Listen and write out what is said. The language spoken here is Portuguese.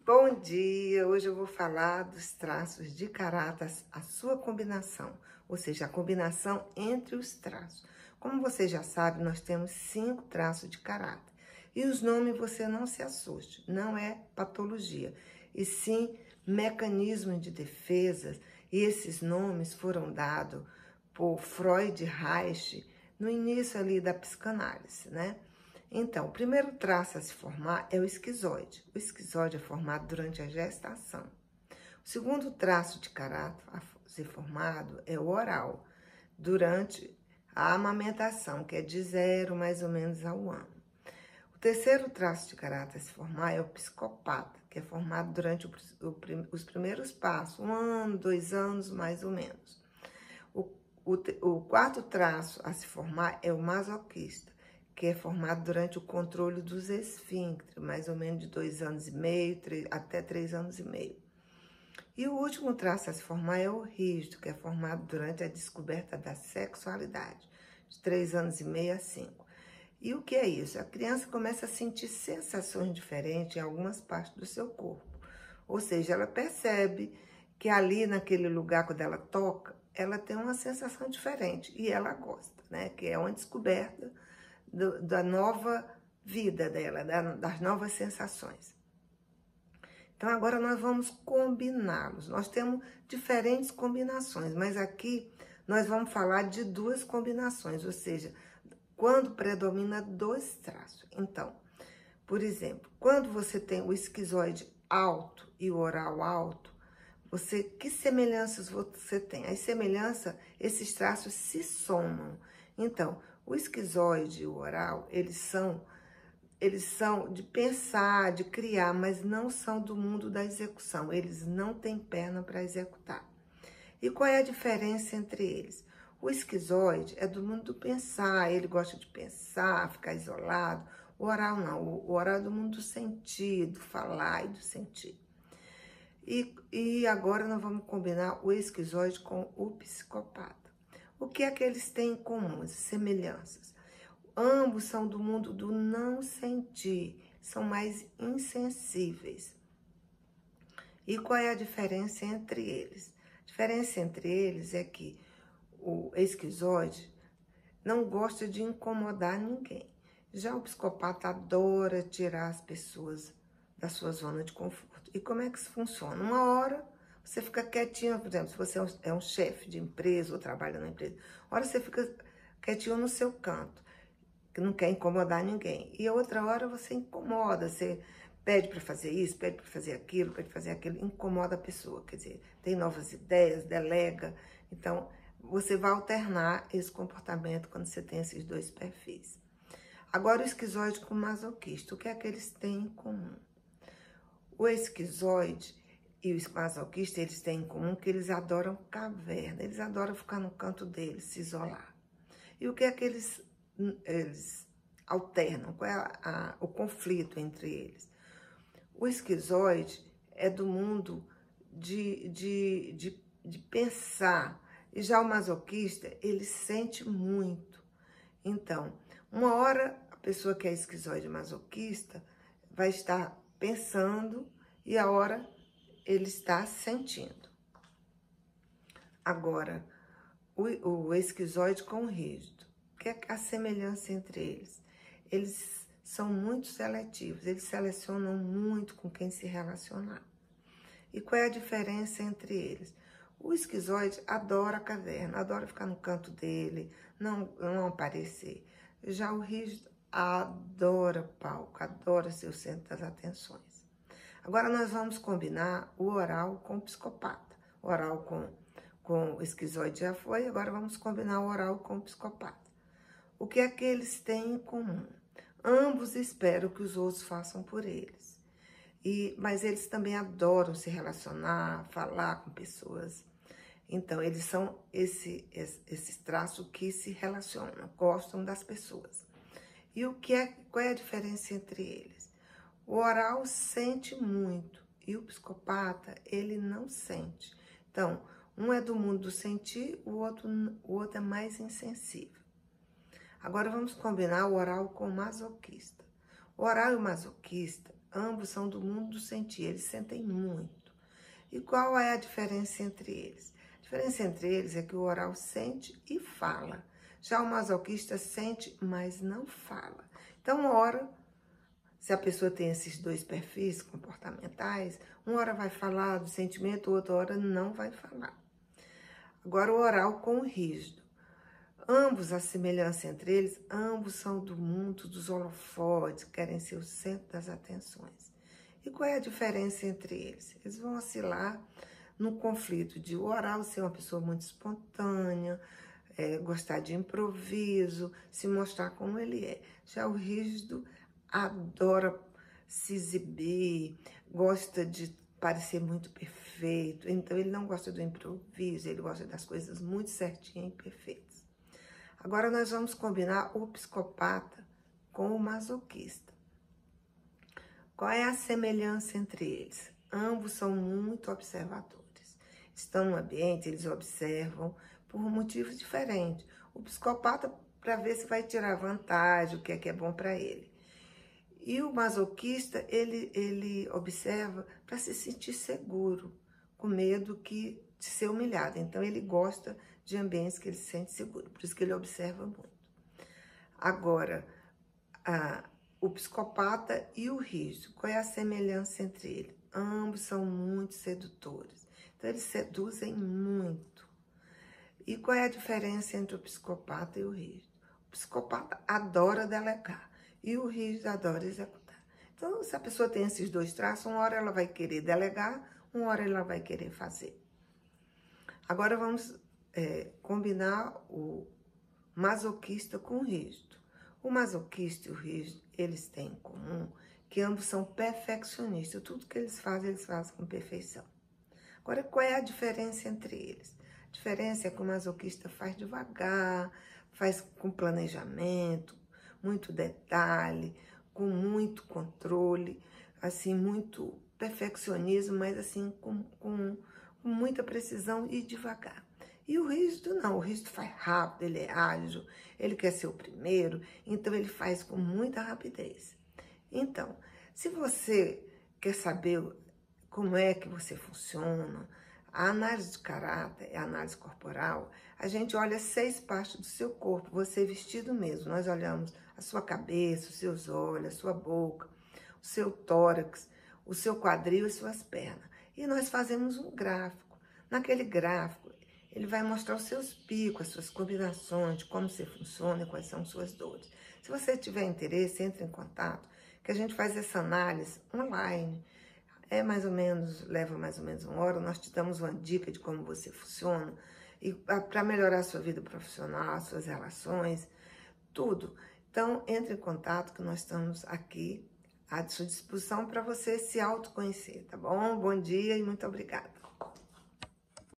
Bom dia! Hoje eu vou falar dos traços de caráter, a sua combinação, ou seja, a combinação entre os traços. Como você já sabe, nós temos 5 traços de caráter. E os nomes você não se assuste, não é patologia, e sim mecanismo de defesa. E esses nomes foram dados por Freud e Reich no início ali da psicanálise, né? Então, o primeiro traço a se formar é o esquizoide. O esquizoide é formado durante a gestação. O segundo traço de caráter a ser formado é o oral, durante a amamentação, que é de 0 mais ou menos ao ano. O terceiro traço de caráter a se formar é o psicopata, que é formado durante os primeiros passos, 1 ano, 2 anos, mais ou menos. O quarto traço a se formar é o masoquista, que é formado durante o controle dos esfíncteres, mais ou menos de 2 anos e meio até 3 anos e meio. E o último traço a se formar é o rígido, que é formado durante a descoberta da sexualidade, de 3 anos e meio a 5. E o que é isso? A criança começa a sentir sensações diferentes em algumas partes do seu corpo. Ou seja, ela percebe que ali naquele lugar, quando ela toca, ela tem uma sensação diferente e ela gosta, né? Que é uma descoberta da nova vida dela, das novas sensações. Então, agora nós vamos combiná-los. Nós temos diferentes combinações, mas aqui nós vamos falar de 2 combinações, ou seja, quando predomina 2 traços. Então, por exemplo, quando você tem o esquizoide alto e o oral alto, que semelhanças você tem? As semelhanças, esses traços se somam. Então, o esquizoide e o oral, eles são de pensar, de criar, mas não são do mundo da execução. Eles não têm perna para executar. E qual é a diferença entre eles? O esquizoide é do mundo do pensar, ele gosta de pensar, ficar isolado. O oral não, o oral é do mundo do sentir, do falar e do sentir. E agora nós vamos combinar o esquizoide com o psicopata. O que é que eles têm em comum, as semelhanças? Ambos são do mundo do não sentir, são mais insensíveis. E qual é a diferença entre eles? A diferença entre eles é que o esquizoide não gosta de incomodar ninguém. Já o psicopata adora tirar as pessoas da sua zona de conforto. E como é que isso funciona? Uma hora você fica quietinho, por exemplo, se você é um chefe de empresa ou trabalha na empresa, uma hora você fica quietinho no seu canto, que não quer incomodar ninguém. E outra hora você incomoda, você pede para fazer isso, pede para fazer aquilo, incomoda a pessoa, quer dizer, tem novas ideias, delega. Então, você vai alternar esse comportamento quando você tem esses 2 perfis. Agora, o esquizoide com o masoquista, o que é que eles têm em comum? O esquizoide e o masoquista, eles têm em comum que eles adoram caverna, eles adoram ficar no canto deles, se isolar. E o que é que eles alternam? Qual é o conflito entre eles? O esquizoide é do mundo de pensar, e já o masoquista, ele sente muito. Então, uma hora a pessoa que é esquizoide masoquista vai estar pensando e a hora ele está sentindo. Agora, o esquizoide com o rígido, o que é a semelhança entre eles? Eles são muito seletivos, eles selecionam muito com quem se relacionar. E qual é a diferença entre eles? O esquizoide adora a caverna, adora ficar no canto dele, não aparecer. Já o rígido adora palco, adora ser o centro das atenções. Agora nós vamos combinar o oral com o psicopata. O oral com o esquizoide já foi, agora vamos combinar o oral com o psicopata. O que é que eles têm em comum? Ambos esperam que os outros façam por eles. Mas eles também adoram se relacionar, falar com pessoas. Então, eles são esses traços que se relacionam, gostam das pessoas. E qual é a diferença entre eles? O oral sente muito e o psicopata, ele não sente. Então, um é do mundo do sentir, o outro é mais insensível. Agora vamos combinar o oral com o masoquista. O oral e o masoquista, ambos são do mundo do sentir, eles sentem muito. E qual é a diferença entre eles? A diferença entre eles é que o oral sente e fala. Já o masoquista sente, mas não fala. Então, uma hora, se a pessoa tem esses dois perfis comportamentais, uma hora vai falar do sentimento, outra hora não vai falar. Agora, o oral com o rígido. Ambos, a semelhança entre eles, ambos são do mundo dos holofotes, querem ser o centro das atenções. E qual é a diferença entre eles? Eles vão oscilar no conflito de o oral ser uma pessoa muito espontânea, gostar de improviso, se mostrar como ele é. Já o rígido adora se exibir, gosta de parecer muito perfeito, então ele não gosta do improviso, ele gosta das coisas muito certinhas e perfeitas. Agora nós vamos combinar o psicopata com o masoquista. Qual é a semelhança entre eles? Ambos são muito observadores. Estão no ambiente, eles observam por motivos diferentes. O psicopata para ver se vai tirar vantagem, o que é bom para ele. E o masoquista, ele observa para se sentir seguro, com medo de ser humilhado. Então, ele gosta de ambientes que ele se sente seguro, por isso que ele observa muito. Agora, o psicopata e o rígido, qual é a semelhança entre eles? Ambos são muito sedutores, então eles seduzem muito. E qual é a diferença entre o psicopata e o rígido? O psicopata adora delegar e o rígido adora executar. Então, se a pessoa tem esses dois traços, uma hora ela vai querer delegar, uma hora ela vai querer fazer. Agora vamos combinar o masoquista com o rígido. O masoquista e o rígido, eles têm em comum que ambos são perfeccionistas. Tudo que eles fazem com perfeição. Agora, qual é a diferença entre eles? A diferença é que o masoquista faz devagar, faz com planejamento, muito detalhe, com muito controle, assim, muito perfeccionismo, mas assim, com muita precisão e devagar. E o rígido não, o rígido faz rápido, ele é ágil, ele quer ser o primeiro, então ele faz com muita rapidez. Então, se você quer saber como é que você funciona, a análise de caráter, a análise corporal, a gente olha 6 partes do seu corpo, você vestido mesmo. Nós olhamos a sua cabeça, os seus olhos, a sua boca, o seu tórax, o seu quadril e suas pernas. E nós fazemos um gráfico. Naquele gráfico, ele vai mostrar os seus picos, as suas combinações, de como você funciona e quais são suas dores. Se você tiver interesse, entre em contato, que a gente faz essa análise online. Leva mais ou menos 1 hora, nós te damos uma dica de como você funciona, e para melhorar a sua vida profissional, suas relações, tudo. Então, entre em contato que nós estamos aqui à sua disposição para você se autoconhecer, tá bom? Bom dia e muito obrigada.